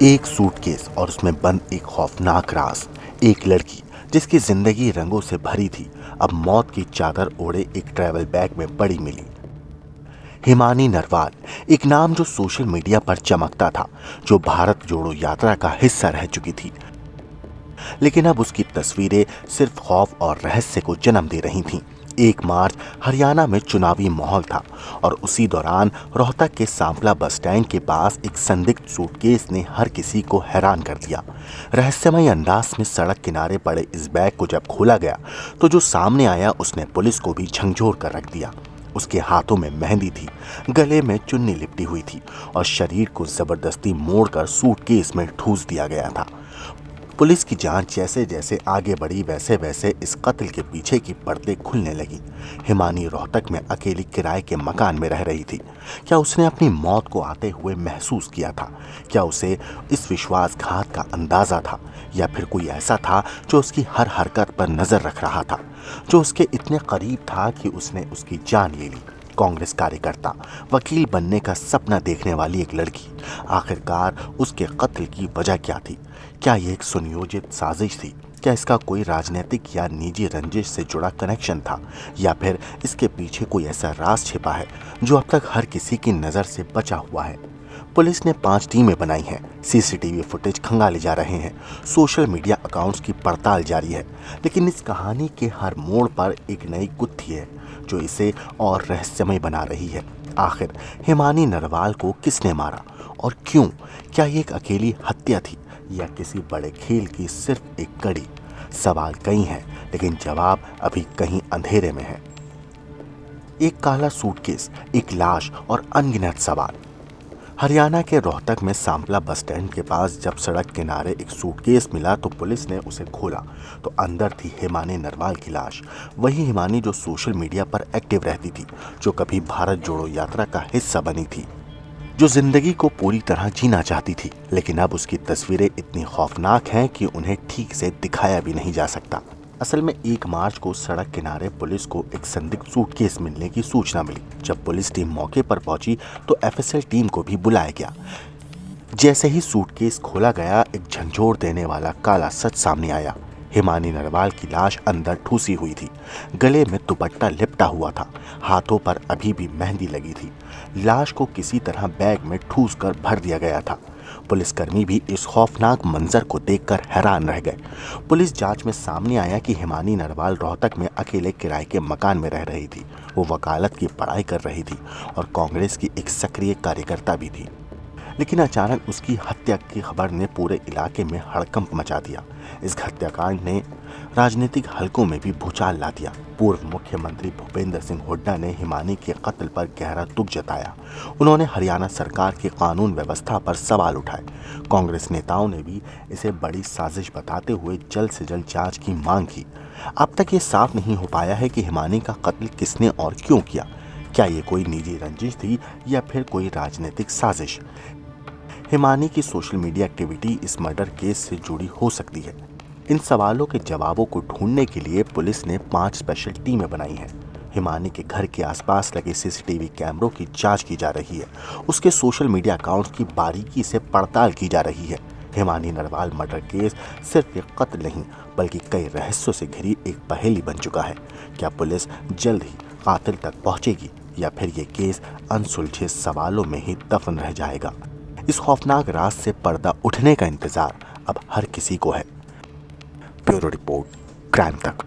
एक सूटकेस और उसमें बंद एक खौफनाक राज। एक लड़की जिसकी जिंदगी रंगों से भरी थी, अब मौत की चादर ओढ़े एक ट्रैवल बैग में पड़ी मिली। हिमानी नरवाल, एक नाम जो सोशल मीडिया पर चमकता था, जो भारत जोड़ो यात्रा का हिस्सा रह चुकी थी, लेकिन अब उसकी तस्वीरें सिर्फ खौफ और रहस्य को जन्म दे रही थीं। 1 मार्च हरियाणा में चुनावी माहौल था और उसी दौरान रोहतक के सांपला बस स्टैंड के पास एक संदिग्ध सूटकेस ने हर किसी को हैरान कर दिया। रहस्यमय अंदाज में सड़क किनारे पड़े इस बैग को जब खोला गया तो जो सामने आया उसने पुलिस को भी झंझोर कर रख दिया। उसके हाथों में मेहंदी थी, गले में चुन्नी लिपटी हुई थी और शरीर को जबरदस्ती मोड़कर सूटकेस में ठूस दिया गया था। पुलिस की जांच जैसे जैसे आगे बढ़ी वैसे वैसे इस कत्ल के पीछे की परतें खुलने लगी। हिमानी रोहतक में अकेली किराए के मकान में रह रही थी। क्या उसने अपनी मौत को आते हुए महसूस किया था? क्या उसे इस विश्वासघात का अंदाजा था, या फिर कोई ऐसा था जो उसकी हर हरकत पर नजर रख रहा था, जो उसके इतने करीब था कि उसने उसकी जान ले ली? कांग्रेस कार्यकर्ता, वकील बनने का सपना देखने वाली एक लड़की, आखिरकार उसके कत्ल की वजह क्या थी? क्या यह एक सुनियोजित साजिश थी? क्या इसका कोई राजनीतिक या निजी रंजिश से जुड़ा कनेक्शन था, या फिर इसके पीछे कोई ऐसा राज छिपा है जो अब तक हर किसी की नजर से बचा हुआ है? पुलिस ने 5 टीमें बनाई हैं, सीसीटीवी फुटेज खंगाले जा रहे हैं, सोशल मीडिया अकाउंट्स की पड़ताल जारी है, लेकिन इस कहानी के हर मोड़ पर एक नई गुत्थी है जो इसे और रहस्यमय बना रही है। आखिर हिमानी नरवाल को किसने मारा और क्यों? क्या ये एक अकेली हत्या थी या किसी बड़े खेल की सिर्फ एक कड़ी? सवाल कई हैं, लेकिन जवाब अभी कहीं अंधेरे में है। एक काला सूटकेस, एक लाश और अनगिनत सवाल। हरियाणा के रोहतक में सांपला बस स्टैंड के पास जब सड़क किनारे एक सूटकेस मिला तो पुलिस ने उसे खोला तो अंदर थी हिमानी नरवाल की लाश। वही हिमानी जो सोशल मीडिया पर एक्टिव रहती थी, जो कभी भारत जोड़ो यात्रा का हिस्सा बनी थी, जो जिंदगी को पूरी तरह जीना चाहती थी, लेकिन अब उसकी तस्वीरें इतनी खौफनाक हैं कि उन्हें ठीक से दिखाया भी नहीं जा सकता। असल में 1 मार्च को सड़क किनारे पुलिस को एक संदिग्ध सूटकेस मिलने की सूचना मिली। जब पुलिस टीम मौके पर पहुंची तो एफएसएल टीम को भी बुलाया गया। जैसे ही सूटकेस खोला गया, एक झंझोर देने वाला काला सच सामने आया। हिमानी नरवाल की लाश अंदर ठूसी हुई थी, गले में दुपट्टा लिपटा हुआ था, हाथों पर अभी भी मेहंदी लगी थी। लाश को किसी तरह बैग में ठूस कर भर दिया गया था। पुलिसकर्मी भी इस खौफनाक मंजर को देखकर हैरान रह गए। पुलिस जांच में सामने आया कि हिमानी नरवाल रोहतक में अकेले किराए के मकान में रह रही थी। वो वकालत की पढ़ाई कर रही थी और कांग्रेस की एक सक्रिय कार्यकर्ता भी थी। लेकिन अचानक उसकी हत्या की खबर ने पूरे इलाके में हड़कंप मचा दिया। इस हत्याकांड ने राजनीतिक हलकों में भी भूचाल ला दिया। पूर्व मुख्यमंत्री भूपेंद्र सिंह हुड्डा ने हिमानी के कत्ल पर गहरा दुख जताया। उन्होंने हरियाणा सरकार की कानून व्यवस्था पर सवाल उठाए। कांग्रेस नेताओं ने भी इसे बड़ी साजिश बताते हुए जल्द से जल्द जांच की मांग की। अब तक ये साफ नहीं हो पाया है कि हिमानी का कत्ल किसने और क्यों किया। क्या ये कोई निजी रंजिश थी या फिर कोई राजनीतिक साजिश? हिमानी की सोशल मीडिया एक्टिविटी इस मर्डर केस से जुड़ी हो सकती है। इन सवालों के जवाबों को ढूंढने के लिए पुलिस ने 5 स्पेशल टीमें बनाई हैं। हिमानी के घर के आसपास लगे सीसीटीवी कैमरों की जांच की जा रही है। उसके सोशल मीडिया अकाउंट्स की बारीकी से पड़ताल की जा रही है। हिमानी नरवाल मर्डर केस सिर्फ एक कत्ल नहीं, बल्कि कई रहस्यों से घिरी एक पहेली बन चुका है। क्या पुलिस जल्द ही कातिल तक पहुंचेगी, या फिर ये केस अनसुलझे सवालों में ही दफन रह जाएगा? इस खौफनाक राज से पर्दा उठने का इंतजार अब हर किसी को है। ब्यूरो रिपोर्ट, क्राइम तक।